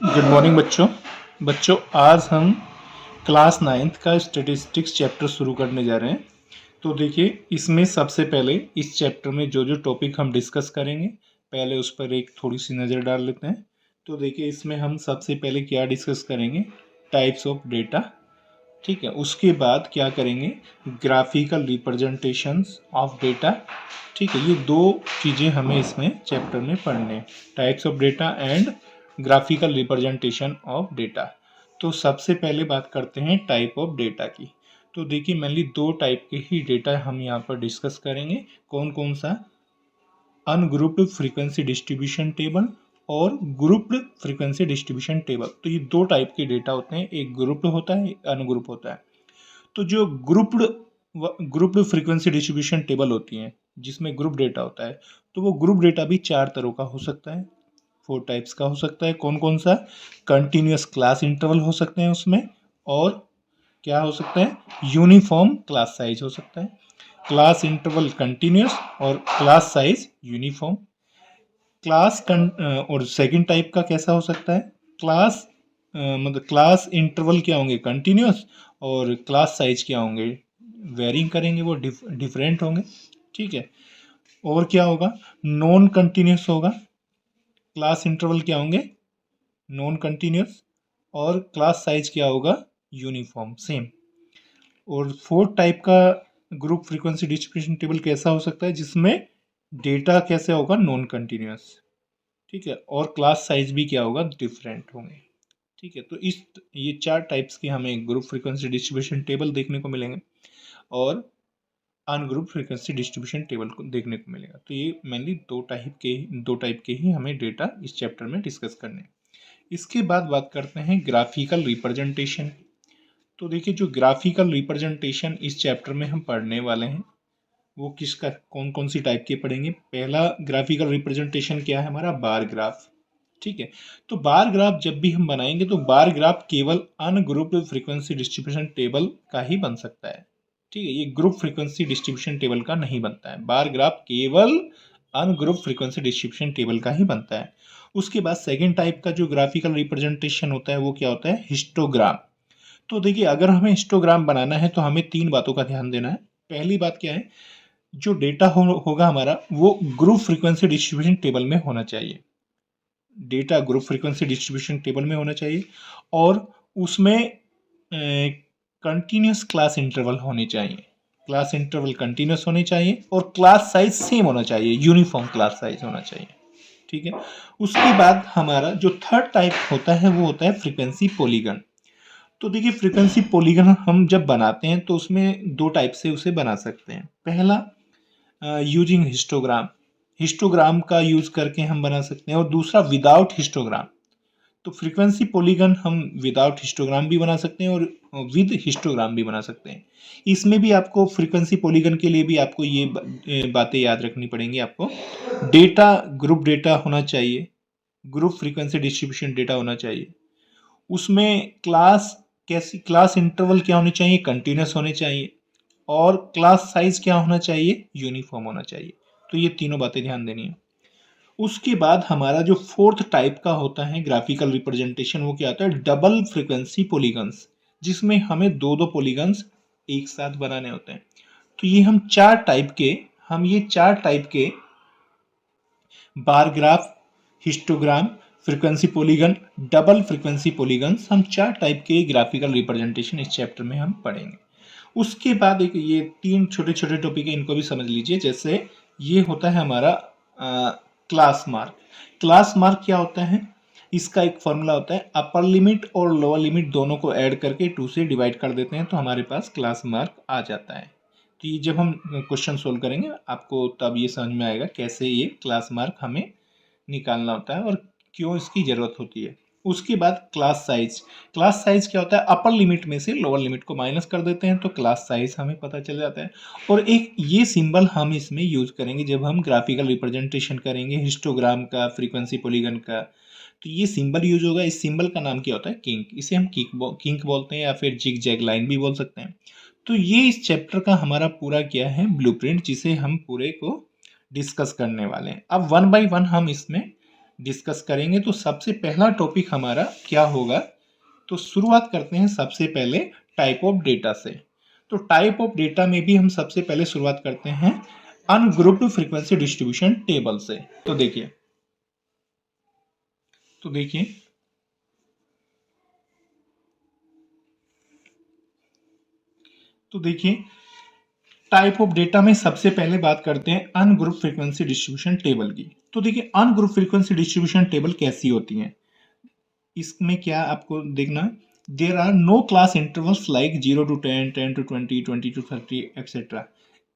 Good morning बच्चों। आज हम क्लास नाइन्थ का स्टेटिस्टिक्स चैप्टर शुरू करने जा रहे हैं। तो देखिए, इसमें सबसे पहले इस चैप्टर में जो जो टॉपिक हम डिस्कस करेंगे, पहले उस पर एक थोड़ी सी नज़र डाल लेते हैं। तो देखिए, इसमें हम सबसे पहले क्या डिस्कस करेंगे, टाइप्स ऑफ डेटा। ठीक है, उसके बाद क्या करेंगे, ग्राफिकल रिप्रेजेंटेशंस ऑफ डेटा। ठीक है, ये दो चीज़ें हमें इसमें चैप्टर में पढ़ने हैं, types of data and graphical representation of data. तो सबसे पहले बात करते हैं टाइप ऑफ डेटा की। तो देखिए, मेनली दो टाइप के ही डेटा हम यहाँ पर डिस्कस करेंगे। कौन कौन सा, अनग्रुप्ड फ्रीक्वेंसी डिस्ट्रीब्यूशन टेबल और ग्रुप्ड फ्रीक्वेंसी डिस्ट्रीब्यूशन टेबल। तो ये दो टाइप के डेटा होते हैं, एक ग्रुप्ड होता है, एक अनग्रुप होता है। तो जो ग्रुप्ड फ्रीक्वेंसी डिस्ट्रीब्यूशन टेबल होती है, जिसमें ग्रुप डेटा होता है, तो वो ग्रुप डेटा भी चार तरह का हो सकता है, 4 टाइप्स का हो सकता है। कौन कौन सा, कंटिन्यूस क्लास इंटरवल हो सकते हैं उसमें, और क्या हो सकता है, यूनिफॉर्म क्लास साइज हो सकता है। क्लास इंटरवल कंटिन्यूस और क्लास साइज यूनिफॉर्म। और सेकंड टाइप का कैसा हो सकता है, क्लास मतलब क्लास इंटरवल क्या होंगे, कंटिन्यूस, और क्लास साइज क्या होंगे, वेरिंग करेंगे, वो डिफरेंट होंगे। ठीक है, और क्या होगा, नॉन कंटिन्यूस होगा। क्लास इंटरवल क्या होंगे, नॉन कंटिन्यूस, और क्लास साइज क्या होगा, यूनिफॉर्म, सेम। और फोर्थ टाइप का ग्रुप फ्रीक्वेंसी डिस्ट्रीब्यूशन टेबल कैसा हो सकता है, जिसमें डेटा कैसे होगा, नॉन कंटिन्यूस। ठीक है, और क्लास साइज भी क्या होगा, डिफरेंट होंगे। ठीक है, तो ये चार टाइप्स के हमें ग्रुप फ्रीक्वेंसी डिस्ट्रीब्यूशन टेबल देखने को मिलेंगे, और अनग्रुप फ्रीक्वेंसी डिस्ट्रीब्यूशन टेबल को देखने को मिलेगा। तो ये मेनली दो टाइप के ही हमें डेटा इस चैप्टर में डिस्कस करने हैं। इसके बाद बात करते हैं ग्राफिकल रिप्रेजेंटेशन। तो देखिए, जो ग्राफिकल रिप्रेजेंटेशन इस चैप्टर में हम पढ़ने वाले हैं, वो किसका, कौन कौन सी टाइप के पढ़ेंगे। पहला ग्राफिकल रिप्रेजेंटेशन क्या है हमारा, बार ग्राफ। ठीक है, तो बार ग्राफ जब भी हम बनाएंगे, तो बार ग्राफ केवल अनग्रुप्ड फ्रीक्वेंसी डिस्ट्रीब्यूशन टेबल का ही बन सकता है। ठीक है, ये ग्रुप फ्रीक्वेंसी डिस्ट्रीब्यूशन टेबल का नहीं बनता है, बार ग्राफ केवल अनग्रुप फ्रीक्वेंसी डिस्ट्रीब्यूशन टेबल का ही बनता है। उसके बाद सेकेंड टाइप का जो ग्राफिकल रिप्रेजेंटेशन होता है, वो क्या होता है, हिस्टोग्राम। तो देखिए, अगर हमें हिस्टोग्राम बनाना है, तो हमें तीन बातों का ध्यान देना है। पहली बात क्या है, जो डेटा होगा हमारा, वो ग्रुप फ्रीक्वेंसी डिस्ट्रीब्यूशन टेबल में होना चाहिए। Data group frequency distribution table में होना चाहिए, और उसमें कंटिन्यूस क्लास इंटरवल होने चाहिए। क्लास इंटरवल कंटिन्यूस होने चाहिए, और क्लास साइज सेम होना चाहिए, यूनिफॉर्म क्लास साइज होना चाहिए। ठीक है, उसके बाद हमारा जो थर्ड टाइप होता है, वो होता है फ्रीक्वेंसी पॉलीगन। तो देखिए, फ्रीक्वेंसी पॉलीगन हम जब बनाते हैं, तो उसमें दो टाइप से उसे बना सकते हैं। पहला, यूजिंग हिस्टोग्राम, हिस्टोग्राम का यूज करके हम बना सकते हैं, और दूसरा विदाउट हिस्टोग्राम। तो फ्रीक्वेंसी पॉलीगन हम विदाउट हिस्टोग्राम भी बना सकते हैं, और विद हिस्टोग्राम भी बना सकते हैं। इसमें भी आपको फ्रीक्वेंसी पॉलीगन के लिए भी आपको ये बातें याद रखनी पड़ेंगी। आपको डेटा ग्रुप डेटा होना चाहिए, ग्रुप फ्रीक्वेंसी डिस्ट्रीब्यूशन डेटा होना चाहिए। उसमें क्लास कैसी, क्लास इंटरवल क्या होने चाहिए, कंटिन्यूस होने चाहिए, और क्लास साइज क्या होना चाहिए, यूनिफॉर्म होना चाहिए। तो ये तीनों बातें ध्यान देनी है। उसके बाद हमारा जो फोर्थ टाइप का होता है ग्राफिकल रिप्रेजेंटेशन, वो क्या होता है, डबल फ्रीक्वेंसी पॉलीगन्स, जिसमें हमें दो दो पॉलीगन्स एक साथ बनाने होते हैं। तो ये चार टाइप के bar graph, histogram, frequency polygon, double frequency polygons, हम चार टाइप के ग्राफिकल रिप्रेजेंटेशन इस चैप्टर में हम पढ़ेंगे। उसके बाद एक ये तीन छोटे छोटे टॉपिक है, इनको भी समझ लीजिए। जैसे ये होता है हमारा क्लास मार्क। क्लास मार्क क्या होता है, इसका एक फॉर्मूला होता है, अपर लिमिट और लोअर लिमिट दोनों को ऐड करके 2 से डिवाइड कर देते हैं, तो हमारे पास क्लास मार्क आ जाता है। तो ये जब हम क्वेश्चन सोल्व करेंगे, आपको तब ये समझ में आएगा कैसे ये क्लास मार्क हमें निकालना होता है, और क्यों इसकी ज़रूरत होती है। उसके बाद क्लास साइज। क्लास साइज क्या होता है, अपर लिमिट में से लोअर लिमिट को माइनस कर देते हैं, तो क्लास साइज हमें पता चल जाता है। और एक ये सिंबल हम इसमें यूज करेंगे जब हम ग्राफिकल रिप्रेजेंटेशन करेंगे हिस्टोग्राम का, फ्रीक्वेंसी पॉलीगन का। तो ये सिंबल यूज होगा, इस सिंबल का नाम क्या होता है, किंक। इसे हम किंक बोलते हैं, या फिर जिग जैग लाइन भी बोल सकते हैं। तो ये इस चैप्टर का हमारा पूरा क्या है, ब्लूप्रिंट, जिसे हम पूरे को डिस्कस करने वाले हैं। अब वन बाय वन हम इसमें डिस्कस करेंगे। तो सबसे पहला टॉपिक हमारा क्या होगा, तो शुरुआत करते हैं सबसे पहले टाइप ऑफ डेटा से। तो टाइप ऑफ डेटा में भी हम सबसे पहले शुरुआत करते हैं अनग्रुप्ड फ्रीक्वेंसी डिस्ट्रीब्यूशन टेबल से। तो देखिए तो देखिए तो देखिए टाइप ऑफ डेटा में सबसे पहले बात करते हैं अनग्रुप फ्रीक्वेंसी डिस्ट्रीब्यूशन टेबल की। तो देखिए अनग्रुप फ्रीक्वेंसी डिस्ट्रीब्यूशन टेबल कैसी होती है, इसमें क्या आपको देखना, there are no class intervals like 0 to 10, 10 to 20, 20 to 30 etcetera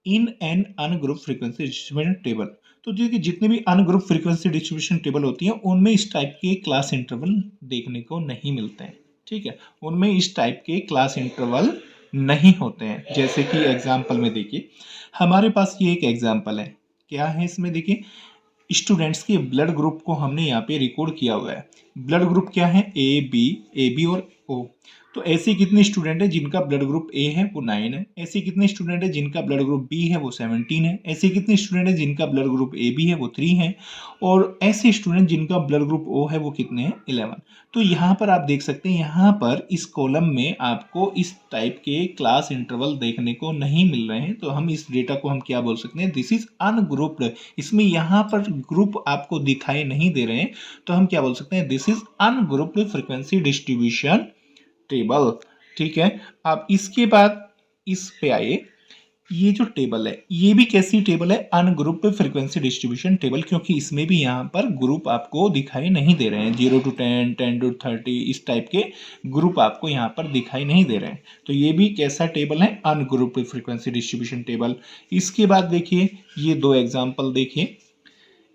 in an ungroup frequency distribution table. तो देखिए जितने भी अनग्रुप फ्रीक्वेंसी डिस्ट्रीब्यूशन टेबल होती है उनमें इस टाइप के क्लास इंटरवल देखने को नहीं मिलते हैं। ठीक है, उनमें इस टाइप के क्लास इंटरवल नहीं होते हैं। जैसे कि एग्जाम्पल में देखिए, हमारे पास ये एक एग्जाम्पल है, क्या है इसमें देखिए, स्टूडेंट्स के ब्लड ग्रुप को हमने यहाँ पे रिकॉर्ड किया हुआ है। ब्लड ग्रुप क्या है, ए बी और ओ। तो ऐसे कितने स्टूडेंट है जिनका ब्लड ग्रुप ए है वो 9 है, ऐसे कितने स्टूडेंट है जिनका ब्लड ग्रुप बी है वो 17 है, ऐसे कितने स्टूडेंट है जिनका ब्लड ग्रुप ए बी है वो 3 है, और ऐसे स्टूडेंट जिनका ब्लड ग्रुप ओ है वो कितने हैं, 11। तो यहाँ पर आप देख सकते हैं, यहाँ पर इस कॉलम में आपको इस टाइप के क्लास इंटरवल देखने को नहीं मिल रहे हैं। तो हम इस डेटा को हम क्या बोल सकते हैं, दिस इज अनग्रुप्ड। इसमें यहाँ पर ग्रुप आपको दिखाई नहीं दे रहे हैं, तो हम क्या बोल सकते हैं, this is ungrouped frequency distribution table. ठीक है, आप इसके बाद इस पे आइए, ये जो टेबल है ये भी कैसी टेबल है, अनग्रुप्ड फ्रीक्वेंसी डिस्ट्रीब्यूशन टेबल, क्योंकि इसमें भी यहाँ पर ग्रुप आपको दिखाई नहीं दे रहे हैं। 0 to 10, 10 to 30 इस टाइप के ग्रुप आपको यहाँ पर दिखाई नहीं दे रहे हैं। तो ये भी कैसा टेबल है, अनग्रुप्ड फ्रीक्वेंसी डिस्ट्रीब्यूशन टेबल। इसके बाद देखिए ये दो एग्जाम्पल देखिए,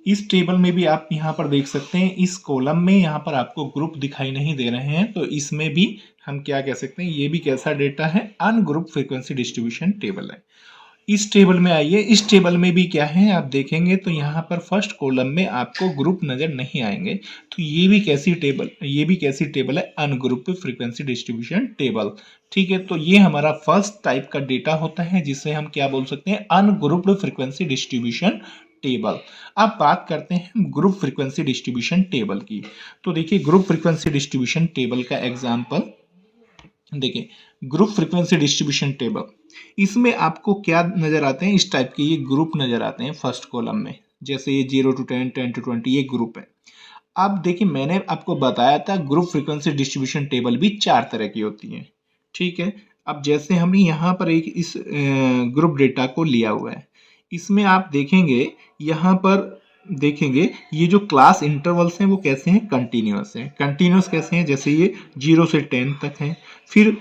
इस टेबल में भी आप यहाँ पर देख सकते हैं, इस कॉलम में यहाँ पर आपको ग्रुप दिखाई नहीं दे रहे हैं। तो इसमें भी हम क्या कह सकते हैं, ये भी कैसा डेटा है, अनग्रुप फ्रीक्वेंसी डिस्ट्रीब्यूशन टेबल है। इस टेबल में आइए, इस टेबल में भी क्या है आप देखेंगे तो यहाँ पर फर्स्ट कॉलम में आपको ग्रुप नजर नहीं आएंगे। तो ये भी कैसी टेबल, ये भी कैसी टेबल है, अनग्रुप फ्रीक्वेंसी डिस्ट्रीब्यूशन टेबल। ठीक है, तो ये हमारा फर्स्ट टाइप का डेटा होता है जिसे हम क्या बोल सकते हैं, अनग्रुप्ड फ्रीक्वेंसी डिस्ट्रीब्यूशन टेबल। अब बात करते हैं ग्रुप फ्रीक्वेंसी डिस्ट्रीब्यूशन टेबल की। तो देखिए ग्रुप फ्रीक्वेंसी डिस्ट्रीब्यूशन टेबल का एग्जाम्पल देखिए, ग्रुप फ्रीक्वेंसी डिस्ट्रीब्यूशन टेबल, इसमें आपको क्या नजर आते हैं, इस टाइप के ये ग्रुप नजर आते हैं फर्स्ट कॉलम में। जैसे ये 0 to 10, 10 to 20 ये ग्रुप है। अब देखिए मैंने आपको बताया था ग्रुप फ्रीक्वेंसी डिस्ट्रीब्यूशन टेबल भी 4 तरह की होती है। ठीक है, अब जैसे हमने यहाँ पर एक इस ग्रुप डेटा को लिया हुआ है, इसमें आप देखेंगे, यहाँ पर देखेंगे ये जो क्लास इंटरवल्स हैं वो कैसे हैं, कंटिन्यूअस हैं। कंटिन्यूअस कैसे हैं, जैसे ये 0 से 10 तक है, फिर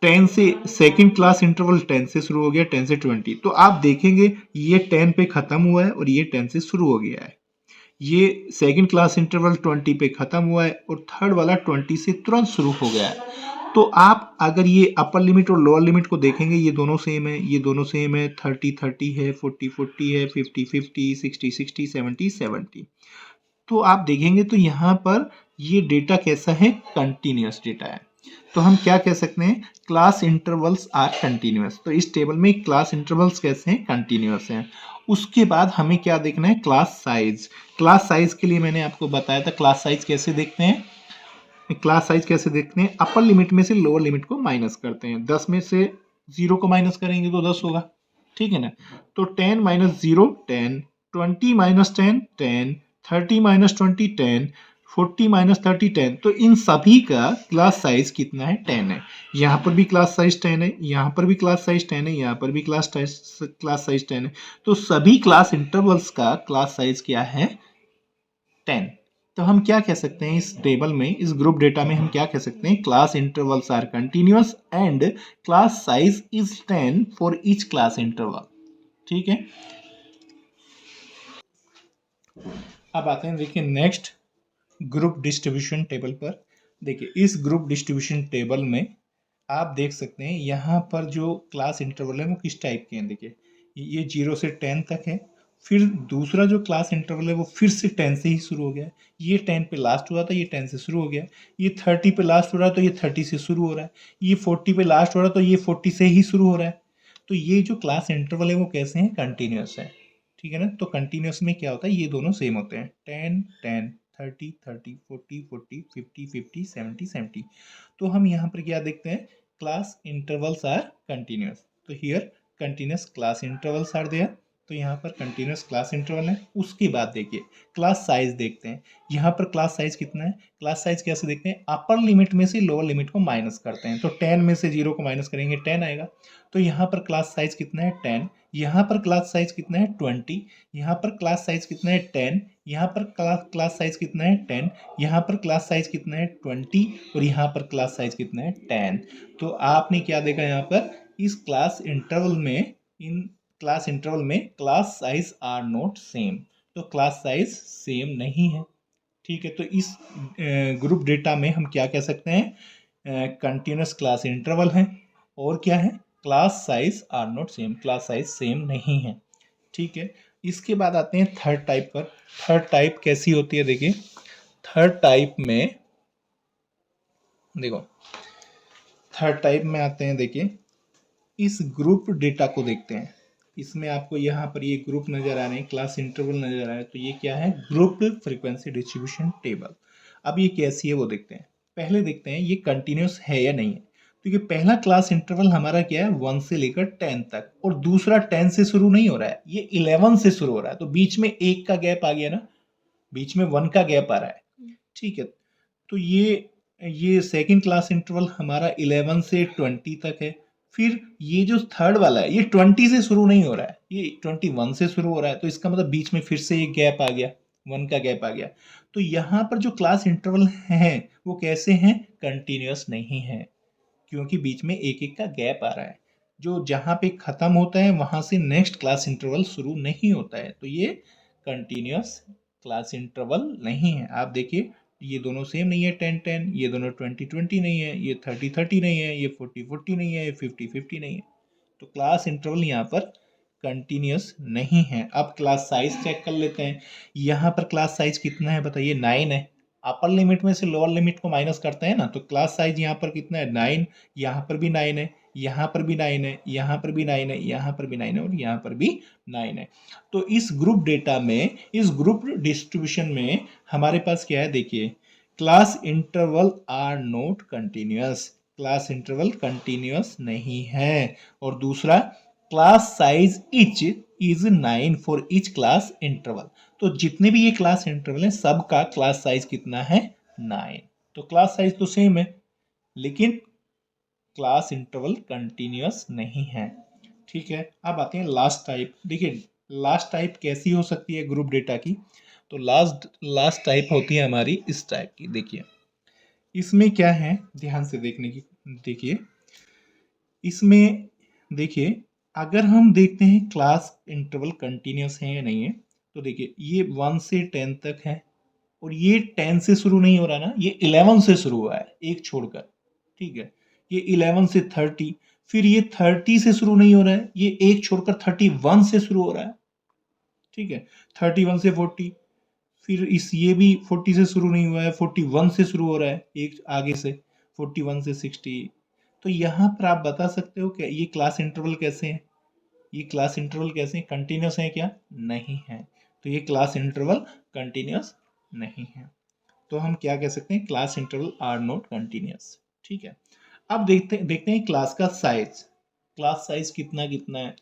10 से सेकंड क्लास इंटरवल 10 से शुरू हो गया, 10 से 20। तो आप देखेंगे ये 10 पे खत्म हुआ है और ये 10 से शुरू हो गया है। ये सेकंड क्लास इंटरवल 20 पे खत्म हुआ है और थर्ड वाला 20 से तुरंत शुरू हो गया है। तो आप अगर ये अपर लिमिट और लोअर लिमिट को देखेंगे, ये दोनों सेम है, ये दोनों सेम है, 30-30 है, 40-40 है, 50-50, 60-60, 70-70। तो आप देखेंगे तो यहाँ पर ये डेटा कैसा है, कंटिन्यूअस डेटा है। तो हम क्या कह सकते हैं, क्लास इंटरवल्स आर कंटिन्यूअस। तो इस टेबल में क्लास इंटरवल्स कैसे हैं, कंटिन्यूअस हैं। उसके बाद हमें क्या देखना है, क्लास साइज। क्लास साइज के लिए मैंने आपको बताया था, क्लास साइज कैसे देखते हैं, क्लास साइज कैसे देखते हैं, अपर लिमिट में से लोअर लिमिट को माइनस करते हैं। 10 में से 0 को माइनस करेंगे तो 10 होगा। ठीक है ना, तो 10 माइनस 0 10, 20 माइनस 10 10, 30 माइनस 20 10, 40 माइनस 30 10। तो इन सभी का क्लास साइज कितना है, 10 है। यहाँ पर भी क्लास साइज 10 है, यहाँ पर भी क्लास साइज 10 है, यहाँ पर भी क्लास साइज 10 है। तो सभी क्लास इंटरवल्स का क्लास साइज क्या है, 10। तो हम क्या कह सकते हैं इस टेबल में, इस ग्रुप डेटा में हम क्या कह सकते हैं, class intervals are continuous and class size is 10 for each class interval. ठीक है, अब आते हैं देखिए नेक्स्ट ग्रुप डिस्ट्रीब्यूशन टेबल पर। देखिए इस ग्रुप डिस्ट्रीब्यूशन टेबल में आप देख सकते हैं यहाँ पर जो क्लास इंटरवल है वो किस टाइप के हैं। देखिए ये 0 से 10 तक है, फिर दूसरा जो क्लास इंटरवल है वो फिर से 10 से ही शुरू हो गया है, ये 10 पे लास्ट हुआ था, ये 10 से शुरू हो गया, ये 30 पे लास्ट हो रहा है तो ये 30 से शुरू हो रहा है, ये 40 पे लास्ट हो रहा है तो ये 40 से ही शुरू हो रहा है। तो ये जो क्लास इंटरवल है वो कैसे हैं, कंटिन्यूअस है। ठीक है ना, तो कंटिन्यूअस में क्या होता है, ये दोनों सेम होते हैं, 10 10 30 30 40 40 50 50 70 70। तो हम यहाँ पर क्या देखते हैं, क्लास इंटरवल्स आर कंटिन्यूस। तो here continuous class intervals are there. तो यहाँ पर कंटिन्यूस क्लास इंटरवल है। उसके बाद देखिए क्लास साइज देखते हैं। यहाँ पर क्लास साइज कितना है, क्लास साइज कैसे देखते हैं, अपर लिमिट में से लोअर लिमिट को माइनस करते हैं। तो 10 में से 0 को माइनस करेंगे 10 आएगा। तो यहाँ पर क्लास साइज कितना है 10, यहाँ पर क्लास साइज कितना है 20, यहाँ पर क्लास साइज कितना है 10, यहाँ पर क्लास साइज कितना है 10, यहाँ पर क्लास साइज कितना है 20 और यहाँ पर क्लास साइज कितना है 10। तो आपने क्या देखा यहाँ पर, इस क्लास इंटरवल में, इन क्लास इंटरवल में class size are not same. तो क्लास साइज सेम नहीं है। ठीक है, तो इस ग्रुप डेटा में हम क्या कह सकते हैं, कंटिन्यूस क्लास इंटरवल है और क्या है, class size are not same, class size same नहीं है। ठीक है, इसके बाद आते हैं थर्ड टाइप पर। थर्ड टाइप कैसी होती है, देखिए थर्ड टाइप में, देखो थर्ड टाइप में आते हैं, देखिए इस ग्रुप डेटा को देखते हैं। इसमें आपको यहाँ पर ये ग्रुप नजर आ रहे हैं, क्लास इंटरवल नजर आ रहा है। तो ये क्या है, ग्रुप फ्रीक्वेंसी डिस्ट्रीब्यूशन टेबल। अब ये कैसी है वो देखते हैं। पहले देखते हैं ये कंटिन्यूस है या नहीं है। तो ये पहला क्लास इंटरवल हमारा क्या है, 1 से लेकर 10 तक, और दूसरा 10 से शुरू नहीं हो रहा है, ये 11 से शुरू हो रहा है। तो बीच में 1 का गैप आ गया ना, बीच में 1 का गैप आ रहा है। ठीक है, तो ये सेकंड क्लास इंटरवल हमारा 11 से 20 तक है। फिर ये जो थर्ड वाला है ये 20 से शुरू नहीं हो रहा है, ये 21 से शुरू हो रहा है। तो इसका मतलब बीच में फिर से ये गैप आ गया, 1 का गैप आ गया। तो यहाँ पर जो क्लास इंटरवल है वो कैसे हैं, कंटिन्यूस नहीं है, क्योंकि बीच में एक एक का गैप आ रहा है। जो जहाँ पे खत्म होता है वहां से नेक्स्ट क्लास इंटरवल शुरू नहीं होता है। तो ये कंटिन्यूस क्लास इंटरवल नहीं है। आप देखिए ये दोनों सेम नहीं है, 10 10, ये दोनों 20 20 नहीं है, ये 30 30 नहीं है, ये 40 40 नहीं है, ये 50 50 नहीं है। तो क्लास इंटरवल यहाँ पर कंटिन्यूस नहीं है। अब क्लास साइज चेक कर लेते हैं। यहाँ पर क्लास साइज कितना है बताइए, 9 है। अपर लिमिट में से लोअर लिमिट को माइनस करते हैं ना, तो क्लास साइज यहाँ पर कितना है, 9। यहाँ पर भी 9 है, यहाँ पर भी 9 है, यहाँ पर भी 9 है, यहाँ पर भी 9 है और यहाँ पर भी 9 है। तो इस ग्रुप डेटा में, इस ग्रुप डिस्ट्रीब्यूशन में हमारे पास क्या है, देखिए class interval are not continuous, class interval continuous नहीं है। और दूसरा, class size each is 9 for each class interval. तो जितने भी ये क्लास इंटरवल है सबका क्लास साइज कितना है, 9। तो क्लास साइज तो सेम है, लेकिन क्लास इंटरवल कंटिन्यूअस नहीं है। ठीक है, अब आते हैं लास्ट टाइप। देखिए लास्ट टाइप कैसी हो सकती है ग्रुप डेटा की, तो लास्ट टाइप होती है हमारी इस टाइप की। देखिए इसमें क्या है, ध्यान से देखने की, देखिए इसमें देखिए अगर हम देखते हैं क्लास इंटरवल कंटिन्यूस है या नहीं है, तो देखिए ये 1 से 10 तक है और ये 10 से शुरू नहीं हो रहा ना, ये 11 से शुरू हुआ है एक छोड़कर। ठीक है, ये 11 से 30, फिर ये 30 से शुरू नहीं हो रहा है, ये एक छोड़कर 31 से शुरू हो रहा है। ठीक है, 31 से 40, फिर इस ये भी 40 से शुरू नहीं हुआ है, 41 से शुरू हो रहा है एक आगे से, 41 से 60। तो यहाँ पर आप बता सकते हो कि ये क्लास इंटरवल कैसे हैं, ये क्लास इंटरवल कैसे हैं, कंटिन्यूस है क्या, नहीं है। तो ये क्लास इंटरवल कंटिन्यूस नहीं है। तो हम क्या कह सकते हैं, class interval are not continuous. ठीक है, अब देखते हैं क्लास का साइज, क्लास साइज कितना कितना है।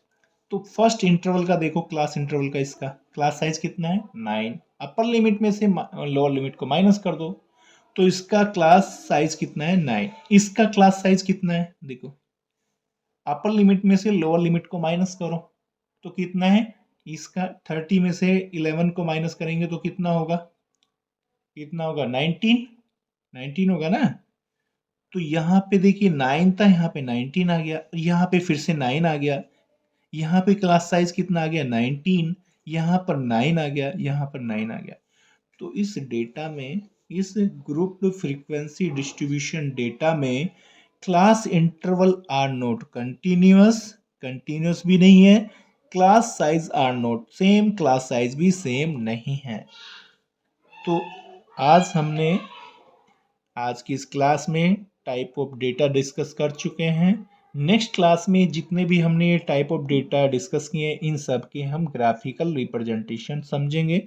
तो फर्स्ट इंटरवल का देखो, क्लास इंटरवल का इसका क्लास साइज कितना है, 9। अपर लिमिट में से लोअर लिमिट को माइनस कर दो, तो इसका क्लास साइज कितना है, 9। इसका क्लास साइज कितना है, देखो अपर लिमिट में से लोअर लिमिट को माइनस करो तो कितना है, इसका 30 में से 11 को माइनस करेंगे तो कितना होगा, कितना होगा, 19 19 होगा ना। तो यहाँ पे देखिए 9 था, यहाँ पे 19 आ गया, यहाँ पे फिर से 9 आ गया, यहाँ पे क्लास साइज कितना आ गया, 19, यहाँ पर 9 आ गया, यहाँ पर 9 आ गया। तो इस डेटा में, इस ग्रुप फ्रीक्वेंसी डिस्ट्रीब्यूशन डेटा में class interval are not continuous, continuous भी नहीं है, class size are not same, class size भी सेम नहीं है। तो आज हमने, आज की इस क्लास में टाइप ऑफ डेटा डिस्कस कर चुके हैं। नेक्स्ट क्लास में जितने भी हमने ये टाइप ऑफ डेटा डिस्कस किए इन सब के हम ग्राफिकल रिप्रेजेंटेशन समझेंगे।